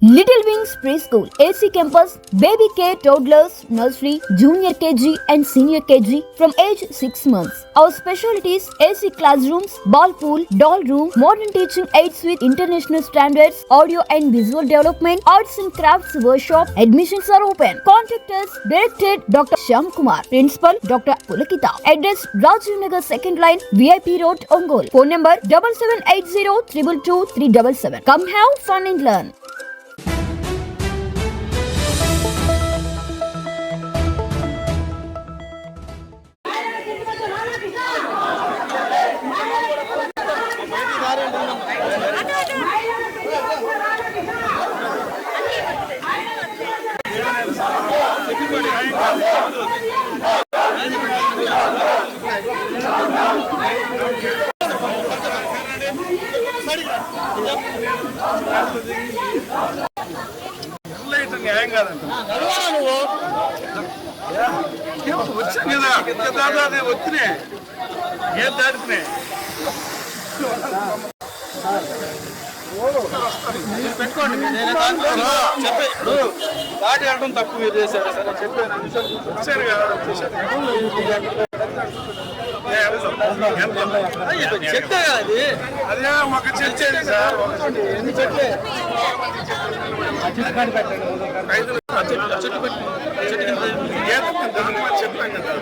Little Wings Preschool, AC Campus, Baby Care, Toddlers, Nursery, Junior KG and Senior KG from age 6 months. Our specialties: AC classrooms, ball pool, doll room, modern teaching aids with international standards, audio and visual development, arts and crafts workshop. Admissions are open. Contact us. Directed Dr. Shyam Kumar. Principal Dr. Pulakita. Address: Rajiv Nagar 2nd line, VIP Road, Ongole. Phone number 7780 222 377. Come have fun and learn. దాటి ఆడటం తప్పు మీరు చేశారు సరే చెప్పాను చెప్తే కదా అది అదే ఒక చర్చ సార్ ఎన్ని చెట్లే చెట్టు పెట్టి చెప్పాం కదా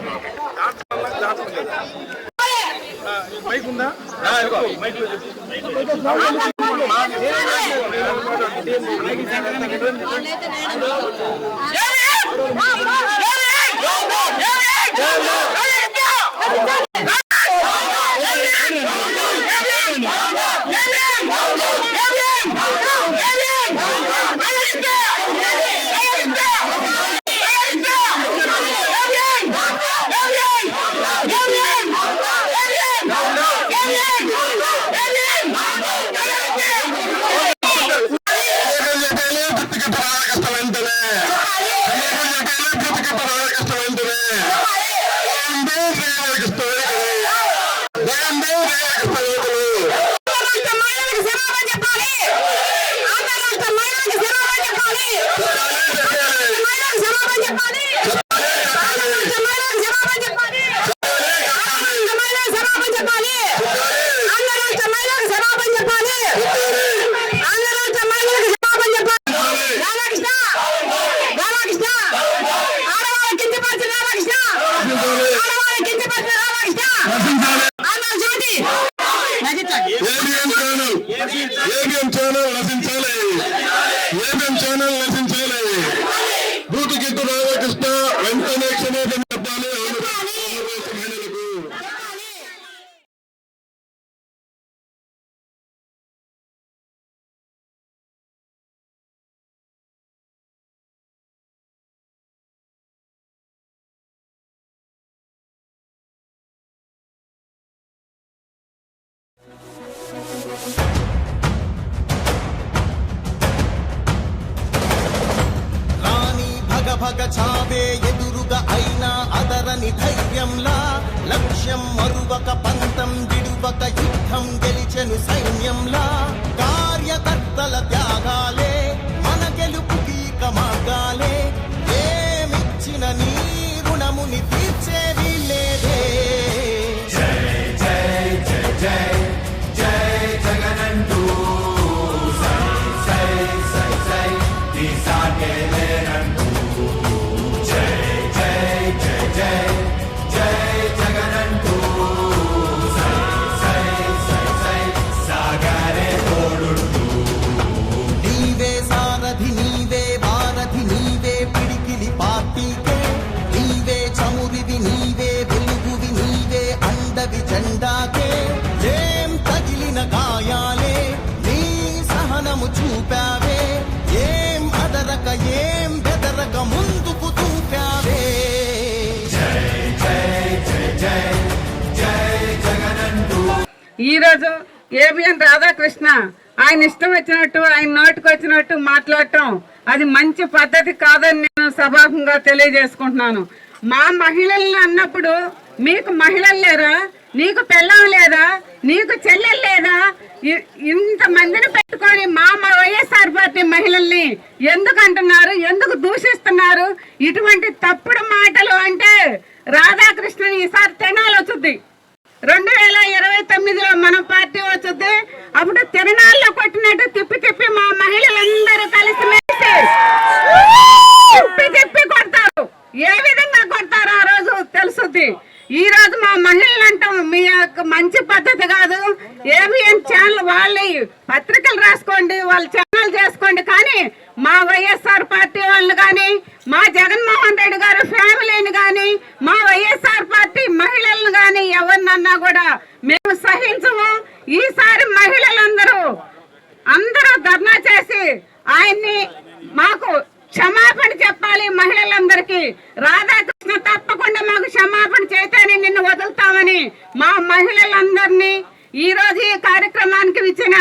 దాటం కదా మైక్ ఉందా మైక్ లో భగ చావే ఎదురుగా అయినా అదరని ధైర్యంలా లక్ష్యం మరువక పంతం విడువక యుద్ధం గెలిచెను సైన్యంలా కార్యకర్తల త్యాగాలే మన గెలుపుకి మార్గాలే ఏమిచ్చిన నీ రుణముని తీర్చేది లేదే జై జై జై జై జై జగనంటూ సై సై సై సై తీసాగే లేనంటూ జెండాకే ఏం తగిలిన గాయాలే నీ సహనము చూపావే ఏం అదరక ఏం బెదరక ముందుకు చూపావే జై జై జై జై జై జగనంటూ. ఈరోజు ఏబిఎన్ రాధాకృష్ణ ఆయన ఇష్టం వచ్చినట్టు ఆయన నోటికి వచ్చినట్టు మాట్లాడటం అది మంచి పద్ధతి కాదని నేను సభాముఖంగా తెలియజేసుకుంటున్నాను. మా మహిళలను అన్నప్పుడు మీకు మహిళలు లేరా, నీకు పెళ్ళం లేదా, నీకు చెల్లెలు లేదా, ఇంత మందిని పెట్టుకొని మా వైఎస్ఆర్ పార్టీ మహిళల్ని ఎందుకు అంటున్నారు, ఎందుకు దూషిస్తున్నారు? ఇటువంటి తప్పుడు మాటలు అంటే రాధాకృష్ణన్ ఈసారి తెనాలి వచ్చుద్ది. 2029లో మన పార్టీ వచ్చుద్ది. అప్పుడు తిరణాల్లో కొట్టినట్టు తిప్పి తిప్పి మా మహిళలందరూ కలిసి తిప్పి కొడతారు. ఏ విధంగా కొడతారు ఆ రోజు తెలుసుద్ది. ఈ రోజు మా మహిళలు అంటాం మీ యొక్క మంచి పద్ధతి కాదు. ఏబిఎన్ ఛానల్ వాళ్ళ పత్రికలు రాసుకోండి, వాళ్ళ ఛానల్ చేసుకోండి, కానీ మా వైఎస్ఆర్ పార్టీ వాళ్ళు కానీ, మా జగన్మోహన్ రెడ్డి గారు ఫ్యామిలీని కానీ, మా వైఎస్ఆర్ పార్టీ మహిళలను కానీ ఎవరినన్నా కూడా మేము సహించము. ఈసారి మహిళలందరూ ధర్నా చేసి ఆయన్ని మాకు క్షమాపణ చెప్పాలి. మహిళలందరికీ రాధాకృష్ణ తప్పకుండా మాకు క్షమాపణ చేతేనే నిన్ను వదులుతామని మా మహిళలందరినీ ఈ రోజు ఈ కార్యక్రమానికి ఇచ్చిన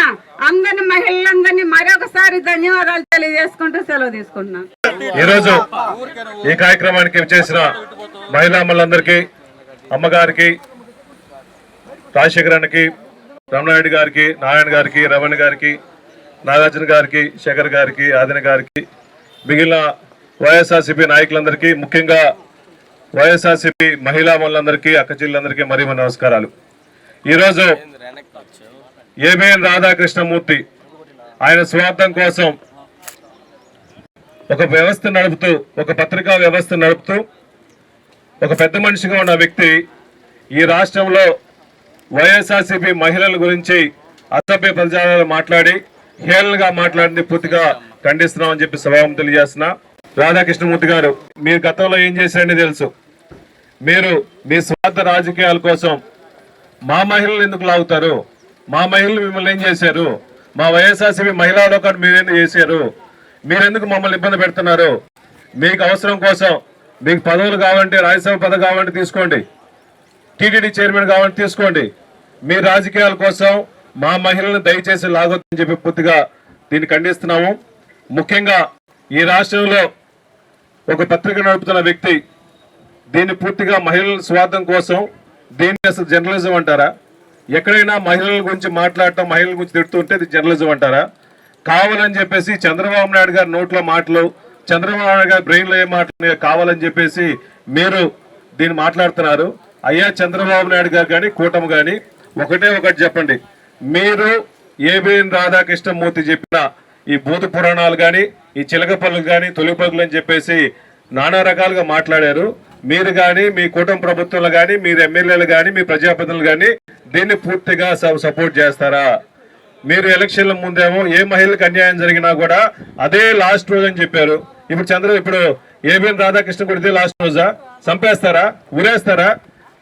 అందరి మహిళలందరినీ మరొకసారి ధన్యవాదాలు తెలియజేసుకుంటూ సెలవు తీసుకుంటున్నాను. ఈరోజు ఈ కార్యక్రమానికి విచ్చేసిన మహిళామలందరికీ, అమ్మగారికి, రాజశేఖరానికి, రమణారెడ్డి గారికి, నారాయణ గారికి, రమణ గారికి, నాగార్జున గారికి, శేఖర్ గారికి, ఆదిన గారికి, మిగిలిన వైఎస్ఆర్సీపీ నాయకులందరికీ, ముఖ్యంగా వైఎస్ఆర్సీపీ మహిళా మనులందరికీ, అక్కచెల్లెలందరికీ మరీ నమస్కారాలు. ఈరోజు ఏబిఎన్ రాధాకృష్ణమూర్తి ఆయన స్వార్థం కోసం ఒక వ్యవస్థ నడుపుతూ, ఒక పత్రికా వ్యవస్థ నడుపుతూ, ఒక పెద్ద మనిషిగా ఉన్న వ్యక్తి ఈ రాష్ట్రంలో వైఎస్ఆర్సీపీ మహిళల గురించి అసభ్య పదజాలాలు మాట్లాడి హేళనగా మాట్లాడింది పూర్తిగా ఖండిస్తున్నామని చెప్పి సభావం తెలియజేస్తున్నా. రాధాకృష్ణమూర్తి గారు, మీరు గతంలో ఏం చేశారని తెలుసు. మీరు మీ స్వార్థ రాజకీయాల కోసం మా మహిళలు ఎందుకు లాగుతారు? మా మహిళలు మిమ్మల్ని ఏం చేశారు? మా వైఎస్ఆర్సీపీ మహిళా లోకాన్ని మీరెందుకు చేశారు? మీరెందుకు మమ్మల్ని ఇబ్బంది పెడుతున్నారు? మీకు అవసరం కోసం మీకు పదవులు కావాలంటే, రాజ్యసభ పదవి కావాలంటే తీసుకోండి, టీటీడీ చైర్మన్ కావాలంటే తీసుకోండి. మీ రాజకీయాల కోసం మా మహిళలను దయచేసి లాగొద్దని చెప్పి పూర్తిగా దీన్ని ఖండిస్తున్నాము. ముఖ్యంగా ఈ రాష్ట్రంలో ఒక పత్రిక నడుపుతున్న వ్యక్తి దీన్ని పూర్తిగా మహిళల స్వార్థం కోసం, దీన్ని అసలు జర్నలిజం అంటారా? ఎక్కడైనా మహిళల గురించి మాట్లాడటం, మహిళల గురించి తిడుతుంటే ఇది జర్నలిజం అంటారా? కావాలని చెప్పేసి చంద్రబాబు నాయుడు గారి నోట్ల మాటలు, చంద్రబాబు నాయుడు గారి బ్రెయిన్లో ఏ మాటలు కావాలని చెప్పేసి మీరు దీన్ని మాట్లాడుతున్నారు. అయ్యా చంద్రబాబు నాయుడు గారు కానీ, కూటమి కానీ ఒకటి చెప్పండి. మీరు ఏబిఎన్ రాధాకృష్ణమూర్తి చెప్పిన ఈ భూత పురాణాలు కానీ, ఈ చిలక పనులు కానీ, తొలి పనులు అని చెప్పేసి నానా రకాలుగా మాట్లాడారు. మీరు కానీ, మీ కూటమి ప్రభుత్వంలో కానీ, మీరు ఎమ్మెల్యేలు కానీ, మీ ప్రజాప్రతినిధులు కానీ దీన్ని పూర్తిగా సపోర్ట్ చేస్తారా? మీరు ఎలక్షన్ల ముందేమో ఏ మహిళలకు అన్యాయం జరిగినా కూడా అదే లాస్ట్ రోజు అని చెప్పారు. ఇప్పుడు ఏబిఎన్ రాధాకృష్ణ కూడా ఇదే లాస్ట్ రోజా? చంపేస్తారా? ఊరేస్తారా?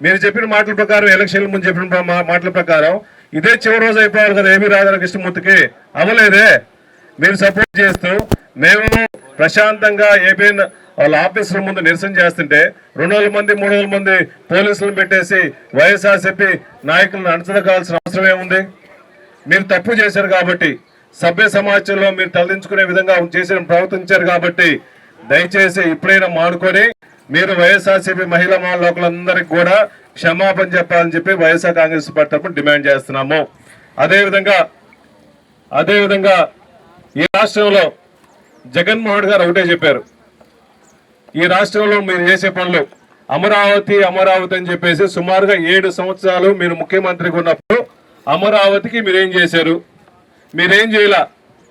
మీరు చెప్పిన మాటల ప్రకారం, ఎలక్షన్ల ముందు చెప్పిన మాటల ప్రకారం ఇదే చివరి రోజు అయిపోవాలి కదా ఏబిఎన్ రాధాకృష్ణమూర్తికి. అవ్వలేదే. మీరు సపోర్ట్ చేస్తూ మేము ప్రశాంతంగా ఏబిఎన్ వాళ్ళ ఆఫీసుల ముందు నిరసన చేస్తుంటే 200 మంది 300 మంది పోలీసులను పెట్టేసి వైఎస్ఆర్సీపీ నాయకులను అణచదగాల్సిన అవసరం ఏముంది? మీరు తప్పు చేశారు కాబట్టి, సభ్య సమాజంలో మీరు తలదించుకునే విధంగా ప్రవర్తించారు కాబట్టి దయచేసి ఇప్పుడైనా మానుకొని మీరు వైఎస్ఆర్సీపీ మహిళా లోకలందరికీ కూడా క్షమాపణ చెప్పాలని చెప్పి వైఎస్ఆర్ కాంగ్రెస్ పార్టీ తరఫున డిమాండ్ చేస్తున్నాము. అదేవిధంగా ఈ రాష్ట్రంలో జగన్మోహన్ గారు ఒకటే చెప్పారు. ఈ రాష్ట్రంలో మీరు చేసే పనులు అమరావతి అని చెప్పేసి సుమారుగా 7 సంవత్సరాలు మీరు ముఖ్యమంత్రిగా ఉన్నప్పుడు అమరావతికి మీరేం చేశారు? మీరేం చేయాల?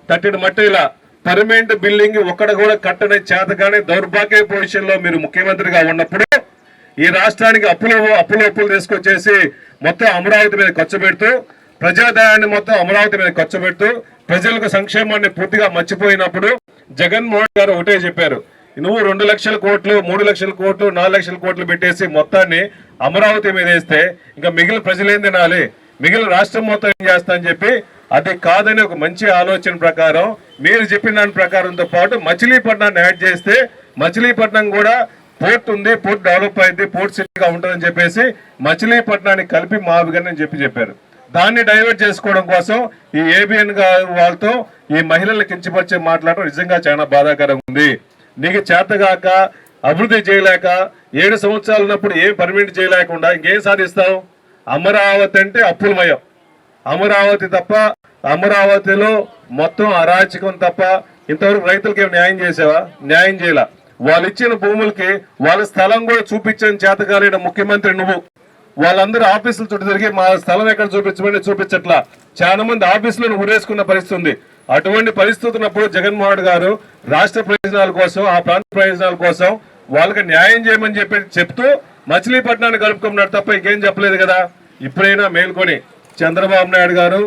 తట్టిన మట్టిలా పర్మనెంట్ బిల్డింగ్ ఒక్కడ కూడా కట్టనే చేతగానే దౌర్భాగ్య పొజిషన్ లో మీరు ముఖ్యమంత్రిగా ఉన్నప్పుడు ఈ రాష్ట్రానికి అప్పులు తీసుకొచ్చేసి మొత్తం అమరావతి మీద ఖర్చు పెడుతూ, ప్రజాదాయాన్ని మొత్తం అమరావతి మీద ఖర్చు పెడుతూ, ప్రజలకు సంక్షేమాన్ని పూర్తిగా మర్చిపోయినప్పుడు జగన్మోహన్ గారు ఒకటే చెప్పారు. నువ్వు 2 లక్షల కోట్లు, 3 లక్షల కోట్లు, 4 లక్షల కోట్లు పెట్టేసి మొత్తాన్ని అమరావతి మీద వేస్తే ఇంకా మిగిలిన ప్రజలు ఏం తినాలి? మిగిలిన రాష్ట్రం మొత్తం ఏం చేస్తా అని చెప్పి, అది కాదని ఒక మంచి ఆలోచన ప్రకారం మీరు చెప్పిన దాని ప్రకారంతో పాటు మచిలీపట్నాన్ని యాడ్ చేస్తే మచిలీపట్నం కూడా పోర్ట్ ఉంది, పోర్ట్ డెవలప్ అయింది, పోర్ట్ సిటీగా ఉంటుందని చెప్పేసి మచిలీపట్నాన్ని కలిపి మావిగానే చెప్పారు. దాన్ని డైవర్ట్ చేసుకోవడం కోసం ఈ ఏబిఎన్ వాళ్ళతో ఈ మహిళలను కించపరిచే మాట్లాడటం నిజంగా చాలా బాధాకరంగా ఉంది. నీకు చేతగాక, అభివృద్ధి చేయలేక, 7 సంవత్సరాలు ఉన్నప్పుడు ఏం పర్మిట్ చేయలేకుండా ఇంకేం సాధిస్తావు? అమరావతి అంటే అప్పులమయం. అమరావతి తప్ప, అమరావతిలో మొత్తం అరాచకం తప్ప ఇంతవరకు రైతులకి ఏం న్యాయం చేసావా? న్యాయం చేయాల. వాళ్ళు ఇచ్చిన భూములకి వాళ్ళ స్థలం కూడా చూపించని చేతకాలేని ముఖ్యమంత్రి నువ్వు. వాళ్ళందరూ ఆఫీసుల చుట్టూ తిరిగి మా స్థలం ఎక్కడ చూపించమని చూపించట్లా. చాలా మంది ఆఫీసులను ఉరేసుకున్న పరిస్థితి ఉంది. అటువంటి పరిస్థితి ఉన్నప్పుడు జగన్మోహన్ గారు రాష్ట్ర ప్రయోజనాల కోసం, ఆ ప్రాంత ప్రయోజనాల కోసం వాళ్ళకి న్యాయం చేయమని చెప్తూ మచిలీపట్నాన్ని కలుపుకున్నాడు తప్ప ఇంకేం చెప్పలేదు కదా. ఇప్పుడైనా మేల్కొని చంద్రబాబు నాయుడు గారు,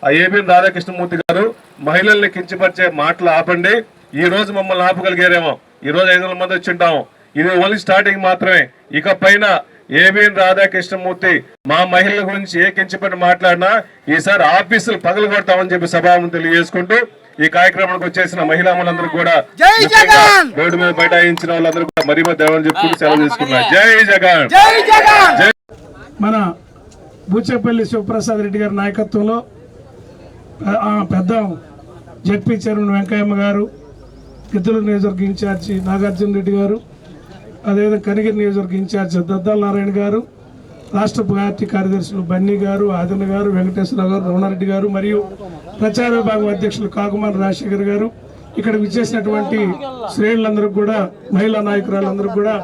ఏబిఎన్ రాధాకృష్ణమూర్తి గారు మహిళల్ని కించపరిచే మాటలు ఆపండి. ఈ రోజు మమ్మల్ని ఆపగలిగారేమో, ఈ రోజు 500 మంది వచ్చి ఉంటాము. ఇది ఓన్లీ స్టార్టింగ్ మాత్రమే. ఇక పైన ఏబిఎన్ రాధాకృష్ణమూర్తి మా మహిళల గురించి ఏ కించపడి మాట్లాడినా ఈసారి ఆఫీసులు పగలగొడతామని చెప్పి సభాముఖం తెలియజేసుకుంటూ ఈ కార్యక్రమానికి వచ్చేసిన మహిళాములందరూ కూడా రోడ్డు మీద బైఠాయించిన వాళ్ళందరూ కూడా మరీ దేవని చెప్పుకుంటూ సెలవు తీసుకున్నారు. జై జగన్. మన బూచేపల్లి శివప్రసాద్ రెడ్డి గారి నాయకత్వంలో పెద్ద జెడ్పీ చైర్మన్ వెంకయ్యమ్మ గారు, గిద్దలూరు నియోజకవర్గ ఇన్ఛార్జి నాగార్జున రెడ్డి గారు, అదేవిధంగా కనిగిరి నియోజకవర్గ ఇన్ఛార్జి దద్దాల నారాయణ గారు, రాష్ట్ర పార్టీ కార్యదర్శులు బన్నీ గారు, ఆదిన గారు, వెంకటేశ్వరరావు గారు, రమణారెడ్డి గారు మరియు ప్రచార విభాగం అధ్యక్షులు కాకుమాన రాజశేఖర్ గారు, ఇక్కడ విచ్చేసినటువంటి శ్రేణులందరూ కూడా, మహిళా నాయకురాలందరూ కూడా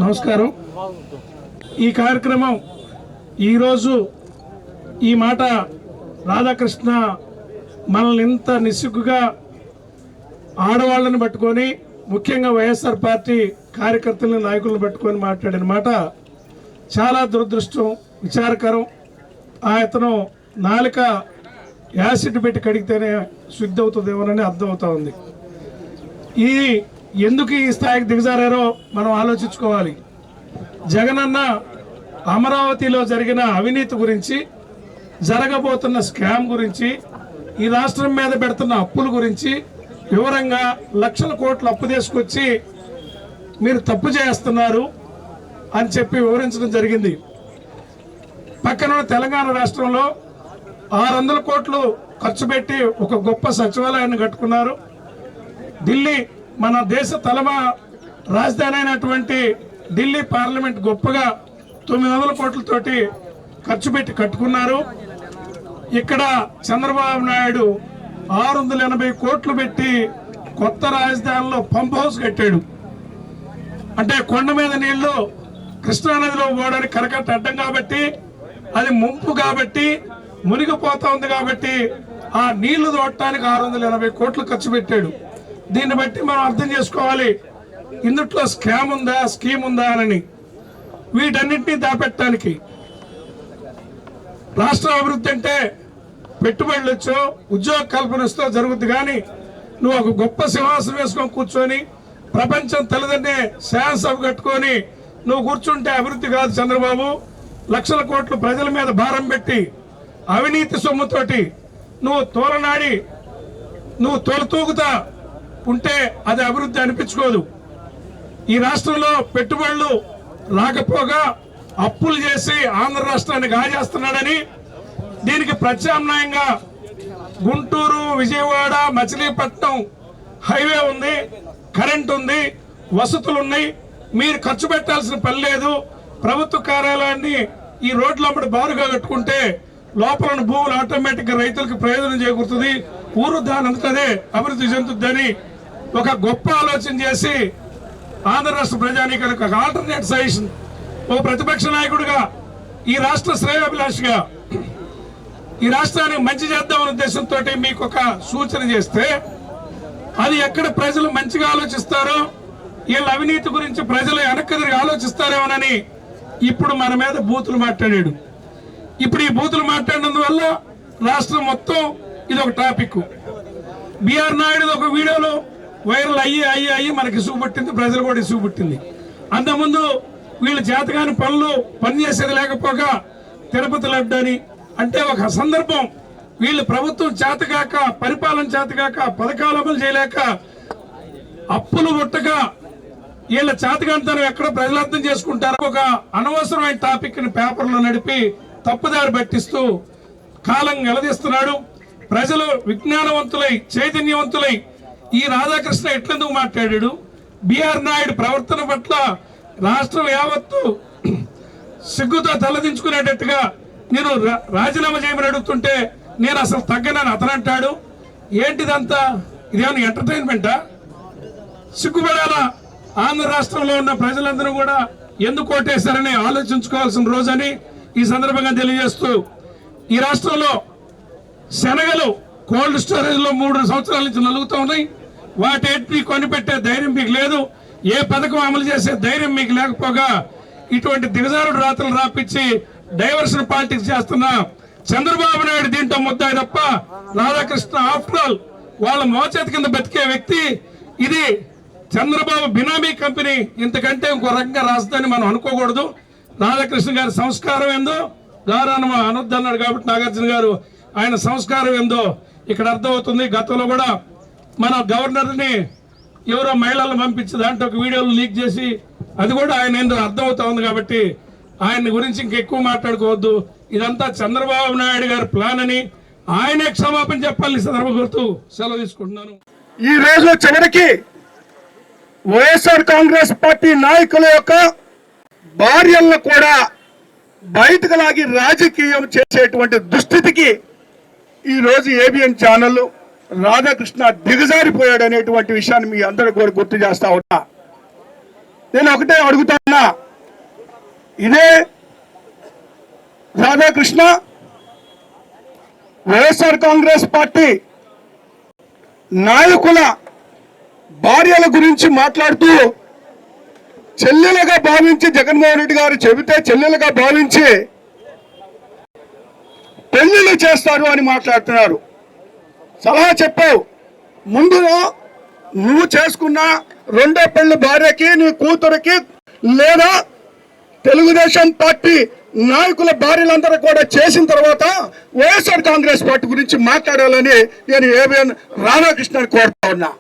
నమస్కారం. ఈ కార్యక్రమం ఈరోజు ఈ మాట రాధాకృష్ణ మనల్ని ఇంత నిస్సిగ్గుగా ఆడవాళ్ళని పట్టుకొని, ముఖ్యంగా వైఎస్ఆర్ పార్టీ కార్యకర్తలను, నాయకులను పట్టుకొని మాట్లాడిన మాట చాలా దురదృష్టం, విచారకరం. అతను నాలుక యాసిడ్ పెట్టి కడిగితేనే శుద్ధి అవుతుందేమోనని అర్థమవుతా ఉంది. ఈ ఎందుకు ఈ స్థాయికి దిగజారారో మనం ఆలోచించుకోవాలి. జగనన్న అమరావతిలో జరిగిన అవినీతి గురించి, జరగబోతున్న స్కామ్ గురించి, ఈ రాష్ట్రం మీద పెడుతున్న అప్పుల గురించి వివరంగా లక్షల కోట్ల అప్పు తీసుకొచ్చి మీరు తప్పు చేస్తున్నారు అని చెప్పి వివరించడం జరిగింది. పక్కన తెలంగాణ రాష్ట్రంలో 600 కోట్లు ఖర్చు పెట్టి ఒక గొప్ప సచివాలయాన్ని కట్టుకున్నారు. ఢిల్లీ మన దేశ రాజధాని అయినటువంటి ఢిల్లీ పార్లమెంట్ గొప్పగా 900 కోట్లతోటి ఖర్చు పెట్టి కట్టుకున్నారు. ఇక్కడ చంద్రబాబు నాయుడు 680 కోట్లు పెట్టి కొత్త రాజధానిలో పంప్ హౌస్ కట్టాడు. అంటే కొండ మీద నీళ్లు కృష్ణానదిలో పోవడానికి కరకట్ట అడ్డం కాబట్టి, అది ముంపు కాబట్టి, మునిగిపోతా ఉంది కాబట్టి ఆ నీళ్లు తోడటానికి 680 కోట్లు ఖర్చు పెట్టాడు. దీన్ని బట్టి మనం అర్థం చేసుకోవాలి ఇందుట్లో స్కామ్ ఉందా, స్కీమ్ ఉందా అని. వీటన్నిటినీ దాపెట్టడానికి రాష్ట్ర అభివృద్ధి అంటే పెట్టుబడులు వచ్చో, ఉద్యోగ కల్పనతో జరుగుద్ది. కానీ నువ్వు ఒక గొప్ప సింహాసనం వేసుకొని కూర్చొని, ప్రపంచం తల్లిదండ్రి శాసనసభ కట్టుకొని నువ్వు కూర్చుంటే అభివృద్ధి కాదు చంద్రబాబు. లక్షల కోట్లు ప్రజల మీద భారం పెట్టి అవినీతి సొమ్ముతోటి నువ్వు తోలనాడి, నువ్వు తోలుతూగుతా ఉంటే అది అభివృద్ధి అనిపించుకోదు. ఈ రాష్ట్రంలో పెట్టుబడులు రాకపోగా అప్పులు చేసి ఆంధ్ర రాష్ట్రాన్ని గాజేస్తున్నాడని, దీనికి ప్రత్యామ్నాయంగా గుంటూరు, విజయవాడ, మచిలీపట్నం హైవే ఉంది, కరెంట్ ఉంది, వసతులు ఉన్నాయి. మీరు ఖర్చు పెట్టాల్సిన పని లేదు. ప్రభుత్వ కార్యాలయాన్ని ఈ రోడ్ల బారుగా కట్టుకుంటే లోపల భూములు ఆటోమేటిక్ గా రైతులకు ప్రయోజనం చేకూరుతుంది, ఊరు దాని అంతదే అభివృద్ధి చెందుతుందని ఒక గొప్ప ఆలోచన చేసి ఆంధ్ర రాష్ట్ర ప్రజానీకానికి ఒక ఆల్టర్నేట్ సజెషన్, ఒక ప్రతిపక్ష నాయకుడిగా, ఈ రాష్ట్ర శ్రేయోభిలాషిగా, ఈ రాష్ట్రానికి మంచి చేద్దామనే ఉద్దేశంతో మీకు ఒక సూచన చేస్తే, అది ఎక్కడ ప్రజలు మంచిగా ఆలోచిస్తారో, వీళ్ళ అవినీతి గురించి ప్రజలు వెనక్కి తిరిగి ఆలోచిస్తారేమోనని ఇప్పుడు మన మీద బూతులు మాట్లాడాడు. ఇప్పుడు ఈ బూతులు మాట్లాడినందువల్ల రాష్ట్రం మొత్తం ఇది ఒక టాపిక్. బిఆర్ నాయుడు ఒక వీడియోలో వైరల్ అయ్యి మనకి చూపుట్టింది, ప్రజలు కూడా చూపుట్టింది. అంతకుముందు వీళ్ళు చేతగాని పనులు పనిచేసేది లేకపోగా తిరుపతి లడ్డని, అంటే ఒక సందర్భం వీళ్ళు ప్రభుత్వం చేతగాక, పరిపాలన చేతగాక, పథకాలు అమలు చేయలేక, అప్పులు ముట్టగా వీళ్ళ చేతగాంతరం ఎక్కడ ప్రజలు అర్థం చేసుకుంటారు. ఒక అనవసరమైన టాపిక్ ని పేపర్లో నడిపి తప్పుదారి పట్టిస్తూ కాలం నిలదీస్తున్నాడు. ప్రజలు విజ్ఞానవంతులై, చైతన్యవంతులై ఈ రాధాకృష్ణ ఎట్లెందుకు మాట్లాడాడు, బిఆర్ నాయుడు ప్రవర్తన పట్ల రాష్ట్రం యావత్తు సిగ్గుతో తలదించుకునేటట్టుగా నేను రాజీనామా చేయమని అడుగుతుంటే నేను అసలు తగ్గనని అతను అంటాడు. ఏంటిదంతా? ఇదేమన్నా ఎంటర్టైన్మెంటా? సిగ్గుపడాలా? ఆంధ్ర రాష్ట్రంలో ఉన్న ప్రజలందరూ కూడా ఎందుకు ఓటేశారని ఆలోచించుకోవాల్సిన రోజని ఈ సందర్భంగా తెలియజేస్తూ, ఈ రాష్ట్రంలో శనగలు కోల్డ్ స్టోరేజ్ లో 3 సంవత్సరాల నుంచి నలుగుతూ ఉన్నాయి. వాటి కొనిపెట్టే ధైర్యం మీకు లేదు. ఏ పథకం అమలు చేసే ధైర్యం మీకు లేకపోగా ఇటువంటి దిగజారుడు రాత్రులు రాపించి డైవర్షన్ పాలిటిక్స్ చేస్తున్న చంద్రబాబు నాయుడు దీంట్లో ముద్దాయి తప్ప రాధాకృష్ణ ఆఫ్టర్ ఆల్ వాళ్ళ మోచేతి కింద బతికే వ్యక్తి. ఇది చంద్రబాబు బినామీ కంపెనీ. ఇంతకంటే ఇంకో రకంగా రాస్తుందని మనం అనుకోకూడదు. రాధాకృష్ణ గారి సంస్కారం ఏందో గారానం అనొద్దన్నాడు కాబట్టి నాగార్జున గారు ఆయన సంస్కారం ఏందో ఇక్కడ అర్థమవుతుంది. గతంలో కూడా మన గవర్నర్ని ఎవరో మహిళలను పంపించి దాంట్లో ఒక వీడియోలు లీక్ చేసి అది కూడా ఆయన ఏందో అర్థమవుతా ఉంది. కాబట్టి ఆయన గురించి ఇంకెక్కువ మాట్లాడుకోవద్దు. ఇదంతా చంద్రబాబు నాయుడు గారి ప్లాన్ అని ఆయనే క్షమాపణ చెప్పాలని సందర్భంతో సెలవు తీసుకుంటున్నాను. ఈ రోజు చివరికి వైఎస్ఆర్ కాంగ్రెస్ పార్టీ నాయకుల యొక్క భార్యలను కూడా బయటకు లాగి రాజకీయం చేసేటువంటి దుస్థితికి ఈ రోజు ఏబిఎన్ ఛానల్ రాధాకృష్ణ దిగజారిపోయాడు అనేటువంటి విషయాన్ని మీ అందరూ కూడా గుర్తు చేస్తా ఉన్నా. నేను ఒకటే అడుగుతున్నా, ఇదే రాధాకృష్ణ వైఎస్ఆర్ కాంగ్రెస్ పార్టీ నాయకుల భార్యల గురించి మాట్లాడుతూ చెల్లెలుగా భావించి జగన్మోహన్ రెడ్డి గారు చెబితే చెల్లెలుగా భావించి పెళ్లిళ్ళు చేస్తారు అని మాట్లాడుతున్నారు. సలహా చెప్పావు, ముందు నువ్వు చేసుకున్న రెండో పెళ్లి భార్యకి నీ కూతురికి లేదా తెలుగుదేశం పార్టీ నాయకుల భార్యలందరూ కూడా చేసిన తర్వాత వైఎస్ఆర్ కాంగ్రెస్ పార్టీ గురించి మాట్లాడాలని నేను ఏబిఎన్ రాధాకృష్ణని కోరుతా ఉన్నా.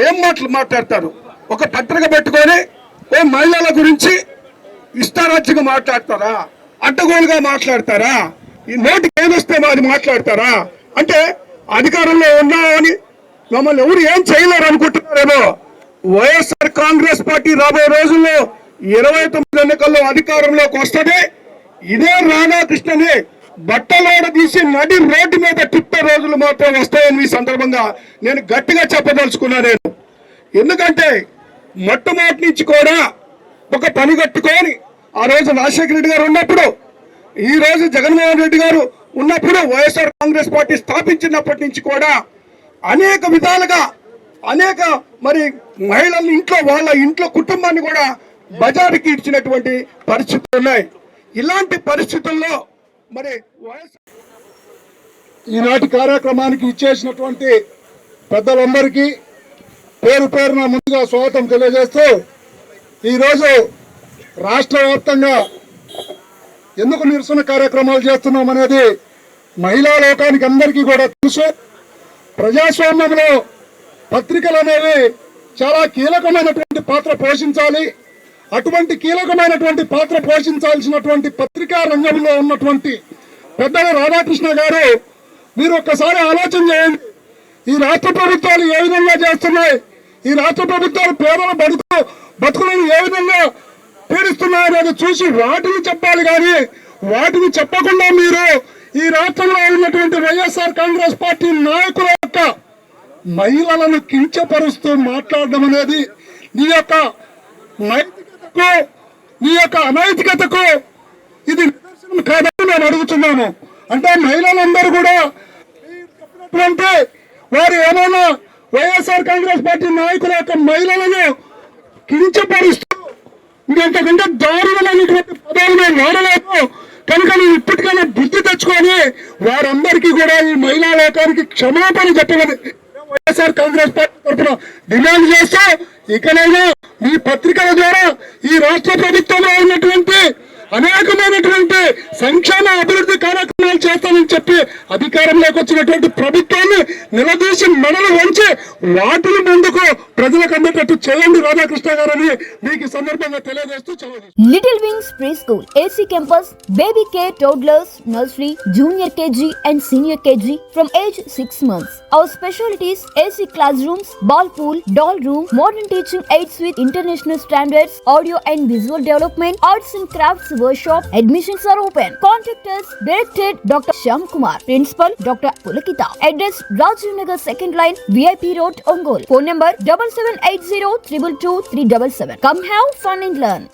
ఏం మాట్లాడతారు? ఒక పత్రిక పెట్టుకొని ఓ మహిళల గురించి ఇష్టారాజ్యంగా మాట్లాడతారా? అడ్డగోలుగా మాట్లాడతారా? ఈ నోటికి ఏదొస్తే అది మాట్లాడతారా? అంటే అధికారంలో ఉన్నామని మమ్మల్ని ఎవరు ఏం చేయలేరు అనుకుంటున్నారేమో. వైఎస్ఆర్ కాంగ్రెస్ పార్టీ రాబోయే రోజుల్లో 29 ఎన్నికల్లో అధికారంలోకి వస్తుంది. ఇదే రాధాకృష్ణని బట్టలోడ తీసి నడి రోడ్డు మీద తిప్పే రోజులు మాత్రం వస్తాయని ఈ సందర్భంగా నేను గట్టిగా చెప్పదలుచుకున్నా. నేను ఎందుకంటే మొట్టమొదటి నుంచి కూడా ఒక పని కట్టుకొని ఆ రోజు రాజశేఖర రెడ్డి గారు ఉన్నప్పుడు, ఈ రోజు జగన్మోహన్ రెడ్డి గారు ఉన్నప్పుడు, వైఎస్ఆర్ కాంగ్రెస్ పార్టీ స్థాపించినప్పటి నుంచి కూడా అనేక విధాలుగా అనేక మరి మహిళల ఇంట్లో వాళ్ళ ఇంట్లో కుటుంబాన్ని కూడా బజారుకి ఇచ్చినటువంటి పరిస్థితులు ఉన్నాయి. ఇలాంటి పరిస్థితుల్లో మరి ఈనాటి కార్యక్రమానికి ఇచ్చేసినటువంటి పెద్దలందరికీ పేరు పేరున ముందుగా స్వాగతం తెలియజేస్తూ, ఈరోజు రాష్ట్ర వ్యాప్తంగా ఎందుకు నిరసన కార్యక్రమాలు చేస్తున్నాం అనేది మహిళా లోకానికి అందరికీ కూడా తెలుసు. ప్రజాస్వామ్యంలో పత్రికలు అనేవి చాలా కీలకమైనటువంటి పాత్ర పోషించాలి. అటువంటి కీలకమైనటువంటి పాత్ర పోషించాల్సినటువంటి పత్రికా రంగంలో ఉన్నటువంటి పెద్దల రాధాకృష్ణ గారు, మీరు ఒక్కసారి ఆలోచన చేయండి. ఈ రాష్ట్ర ప్రభుత్వాలు ఏ విధంగా చేస్తున్నాయి, ఈ రాష్ట్ర ప్రభుత్వాలు పేదల బతుకులను ఏ విధంగా పీడిస్తున్నాయి అనేది చూసి వాటిని చెప్పాలి. కానీ వాటిని చెప్పకుండా మీరు ఈ రాష్ట్రంలో ఉన్నటువంటి వైఎస్ఆర్ కాంగ్రెస్ పార్టీ నాయకుల యొక్క మహిళలను కించపరుస్తూ మాట్లాడడం అనేది నీ యొక్క నైతికతకు, నీ యొక్క అనైతికతకు ఇది నిదర్శనం కాదని నేను అడుగుతున్నాను. అంటే మహిళలందరూ కూడా వారు ఏమైనా వైఎస్ఆర్ కాంగ్రెస్ పార్టీ నాయకుల యొక్క మహిళలను కించపరుస్తూ ఇంకంతకంటే దారుణమైనటువంటి పదాలను వాడలేదు కనుక నువ్వు ఇప్పటికైనా బుద్ధి తెచ్చుకొని వారందరికీ కూడా ఈ మహిళా లోకానికి క్షమాపణ చెప్పమని వైఎస్ఆర్ కాంగ్రెస్ పార్టీ తరఫున డిమాండ్ చేస్తూ, ఇకనైనా ఈ పత్రికల ద్వారా ఈ రాష్ట్ర ప్రభుత్వంలో ఉన్నటువంటి అనేకమైనటువంటి సంక్షేమ అభివృద్ధి కార్యక్రమాలు చేస్తానని చెప్పి అధికారంలోకి వచ్చినటువంటి ప్రభుత్వాన్ని నిలదీసి మెడలు వంచి వాటిని ముందుకు ప్రజలకు అందేటట్టు చేయండి రాధాకృష్ణ గారని మీకు ఈ సందర్భంగా తెలియజేస్తూ చదువు Little Wings Preschool, AC Campus, Baby Care Toddlers, Nursery, Junior KG and Senior KG from age 6 months. Our specialties AC classrooms, ball pool, doll room, modern teaching aids with international standards, audio and visual development, arts and crafts workshop. Admissions are open. Contact us. Directed Dr. Shyam Kumar. Principal Dr. Pulakita. Address Rajiv Nagar 2nd line, VIP Road, Ongole. Phone number 7780 222 377. Come have fun and learn.